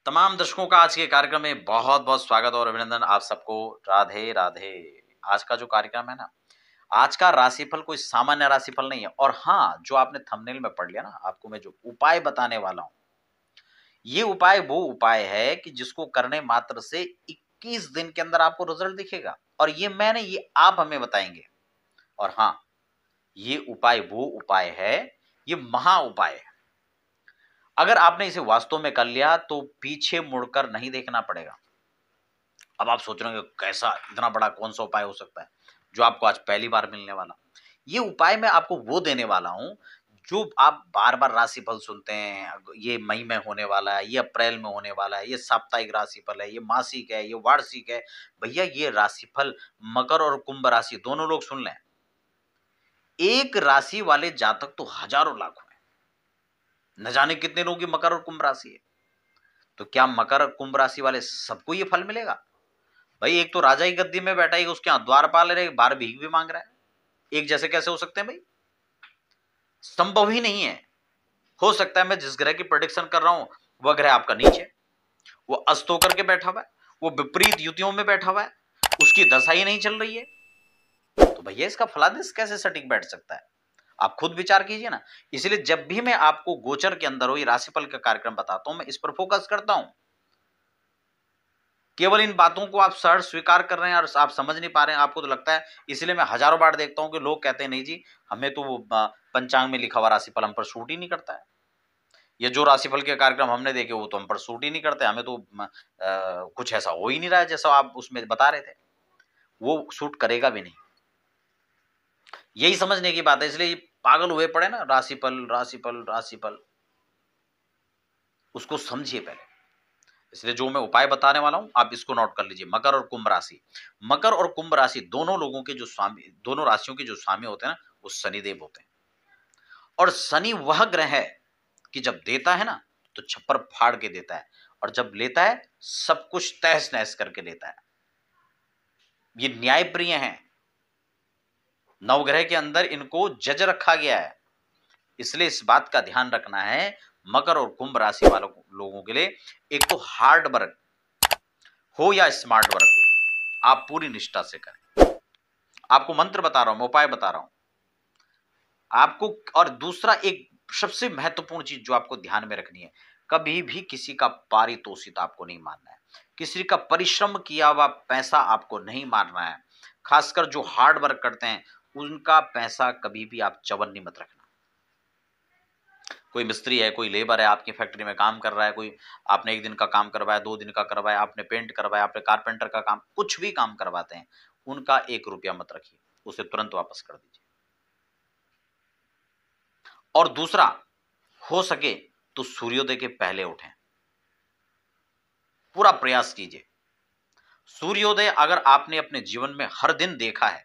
तमाम दर्शकों का आज के कार्यक्रम में बहुत बहुत स्वागत और अभिनंदन। आप सबको राधे राधे। आज का जो कार्यक्रम है ना, आज का राशिफल कोई सामान्य राशिफल नहीं है। और हाँ, जो आपने थंबनेल में पढ़ लिया ना, आपको मैं जो उपाय बताने वाला हूं, ये उपाय वो उपाय है कि जिसको करने मात्र से 21 दिन के अंदर आपको रिजल्ट दिखेगा। और ये मैं नहीं, ये आप हमें बताएंगे। और हाँ, ये उपाय वो उपाय है, ये महा उपाय है। अगर आपने इसे वास्तव में कर लिया तो पीछे मुड़कर नहीं देखना पड़ेगा। अब आप सोच रहे होंगे कैसा, इतना बड़ा कौन सा उपाय हो सकता है जो आपको आज पहली बार मिलने वाला। ये उपाय मैं आपको वो देने वाला हूं जो आप बार बार राशिफल सुनते हैं। ये मई में होने वाला है, ये अप्रैल में होने वाला है, ये साप्ताहिक राशिफल है, ये मासिक है, ये वार्षिक है। भैया ये राशिफल मकर और कुंभ राशि दोनों लोग सुन लें। एक राशि वाले जातक तो हजारों लाखों हैं, न जाने कितने लोगों की मकर और कुंभ राशि है। तो क्या मकर और कुंभ राशि वाले सबको ये फल मिलेगा? भाई एक तो राजा की गद्दी में बैठा ही, उसके यहाँ द्वारपाल रहे, बार भीख भी मांग रहा है। एक जैसे कैसे हो सकते हैं भाई? संभव ही नहीं है। हो सकता है मैं जिस ग्रह की प्रेडिक्शन कर रहा हूं वह ग्रह आपका नीचे, वो अस्त होकर के बैठा हुआ है, वो विपरीत युतियों में बैठा हुआ है, उसकी दशा ही नहीं चल रही है। तो भैया इसका फलादेश कैसे सटीक बैठ सकता है? आप खुद विचार कीजिए ना। इसलिए जब भी मैं आपको गोचर के अंदर हुई राशिफल का कार्यक्रम बताता हूं, मैं इस पर फोकस करता हूं। केवल इन बातों को आप सहज स्वीकार कर रहे हैं और आप समझ नहीं पा रहे हैं। आपको तो लगता है, इसलिए मैं हजारों बार देखता हूं कि लोग कहते हैं नहीं जी, हमें तो वो पंचांग में लिखा हुआ राशिफल हम पर सूट ही नहीं करता है। ये जो राशिफल के कार्यक्रम हमने देखे वो तो हम पर सूट ही नहीं करते। हमें तो कुछ ऐसा हो ही नहीं रहा है जैसा आप उसमें बता रहे थे। वो सूट करेगा भी नहीं। यही समझने की बात है। इसलिए ये पागल हुए पड़े ना, राशिफल राशिफल राशिफल। उसको समझिए पहले। इसलिए जो मैं उपाय बताने वाला हूं आप इसको नोट कर लीजिए। मकर और कुंभ राशि, मकर और कुंभ राशि दोनों लोगों के जो स्वामी, दोनों राशियों के जो स्वामी होते हैं ना, वो शनिदेव होते हैं। और शनि वह ग्रह है कि जब देता है ना तो छप्पर फाड़ के देता है, और जब लेता है सब कुछ तहस नहस करके लेता है। ये न्याय प्रिय हैं। नवग्रह के अंदर इनको जज रखा गया है। इसलिए इस बात का ध्यान रखना है, मकर और कुंभ राशि वालों लोगों के लिए एक तो हार्ड वर्क हो या स्मार्ट वर्क हो, आप पूरी निष्ठा से करें। आपको मंत्र बता रहा हूं, मैं उपाय बता रहा हूं आपको। और दूसरा एक सबसे महत्वपूर्ण चीज जो आपको ध्यान में रखनी है, कभी भी किसी का पारितोषित आपको नहीं मानना है। किसी का परिश्रम किया हुआ पैसा आपको नहीं मारना है। खासकर जो हार्ड वर्क करते हैं उनका पैसा कभी भी आप चवन्नी मत रखना। कोई मिस्त्री है, कोई लेबर है, आपकी फैक्ट्री में काम कर रहा है, कोई आपने 1 दिन का काम करवाया, 2 दिन का करवाया, आपने पेंट करवाया, आपने कारपेंटर का काम, कुछ भी काम करवाते हैं, उनका 1 रुपया मत रखिए, उसे तुरंत वापस कर दीजिए। और दूसरा, हो सके तो सूर्योदय के पहले उठें। पूरा प्रयास कीजिए। सूर्योदय अगर आपने अपने जीवन में हर दिन देखा है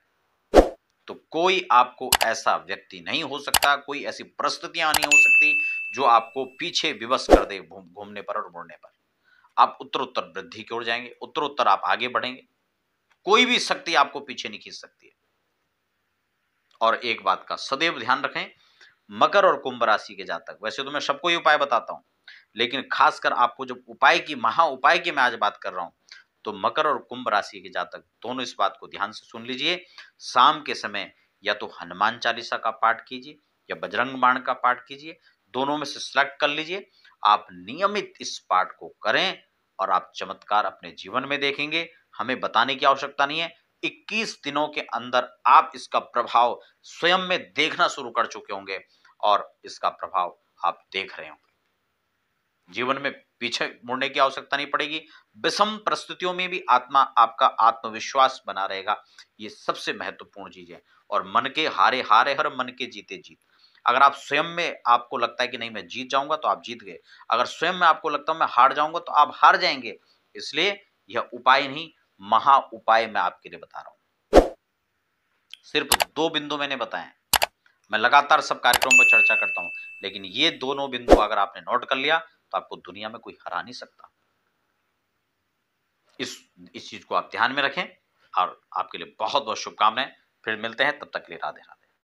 तो कोई आपको ऐसा व्यक्ति नहीं हो सकता, कोई ऐसी परिस्थितियां नहीं हो सकती जो आपको पीछे विवश कर दे घूमने पर और मुड़ने पर। आप उत्तर उत्तर वृद्धि की ओर जाएंगे, उत्तर उत्तर आप आगे बढ़ेंगे। कोई भी शक्ति आपको पीछे नहीं खींच सकती है। और एक बात का सदैव ध्यान रखें, मकर और कुंभ राशि के जातक, वैसे तो मैं सबको ही उपाय बताता हूं, लेकिन खासकर आपको जब उपाय की, महा उपाय की मैं आज बात कर रहा हूं, तो मकर और कुंभ राशि के जातक दोनों इस बात को ध्यान से सुन लीजिए। शाम के समय या तो हनुमान चालीसा का पाठ कीजिए या बजरंग बाण का पाठ कीजिए, दोनों में से सिलेक्ट कर लीजिए। आप नियमित इस पाठ को करें और आप चमत्कार अपने जीवन में देखेंगे। हमें बताने की आवश्यकता नहीं है। 21 दिनों के अंदर आप इसका प्रभाव स्वयं में देखना शुरू कर चुके होंगे और इसका प्रभाव आप देख रहे होंगे। जीवन में पीछे मुड़ने की आवश्यकता नहीं पड़ेगी। विषम परिस्थितियों में भी आत्मा आपका आत्मविश्वास बना रहेगा। ये सबसे महत्वपूर्ण चीज है। और मन के हारे हारे हर, मन के जीते जीत। अगर आप स्वयं में आपको लगता है कि नहीं मैं जीत जाऊंगा, तो आप जीत गए। अगर स्वयं में आपको लगता है मैं हार जाऊंगा, तो आप हार जाएंगे। इसलिए यह उपाय नहीं, महा उपाय मैं आपके लिए बता रहा हूं। सिर्फ 2 बिंदु मैंने बताए हैं। मैं लगातार सब कार्यक्रमों पर चर्चा करता हूं, लेकिन ये दोनों बिंदु अगर आपने नोट कर लिया तो आपको दुनिया में कोई हरा नहीं सकता। इस इस चीज को आप ध्यान में रखें। और आपके लिए बहुत बहुत शुभकामनाएं। फिर मिलते हैं, तब तक के लिए राधे राधे।